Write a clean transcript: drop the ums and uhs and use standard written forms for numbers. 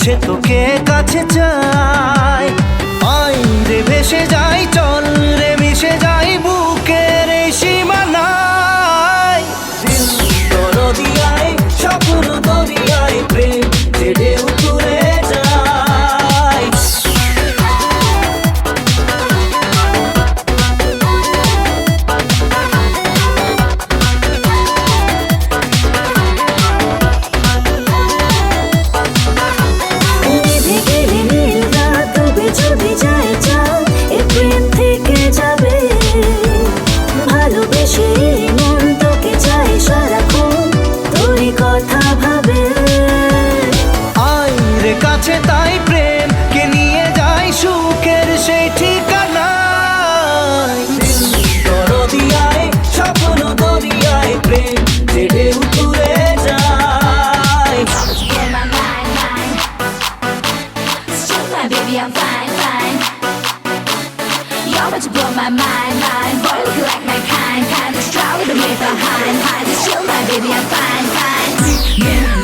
কাছে তোকে কাছে চাই। আই রে ভেসে যাই, চল রে মিশে যাই বুকের এই সীমানায়। দিল দরিয়ায়, স্বপ্ন দরিয়ায়, প্রেম যে ঢেউ তুলে যায়। কাছে তাই প্রেম কে নিয়ে যায় সুখের সেই ঠিকানায়। দরিয়ায়, স্বপ্ন দরিয়ায়, প্রেম যে ঢেউ তুলে যায়। Baby, I'm fine, fine. You're about to blow my mind, mind. Boy, look like my kind. Just try with the way behind. Just chill, my baby, I'm fine, fine. Yeah.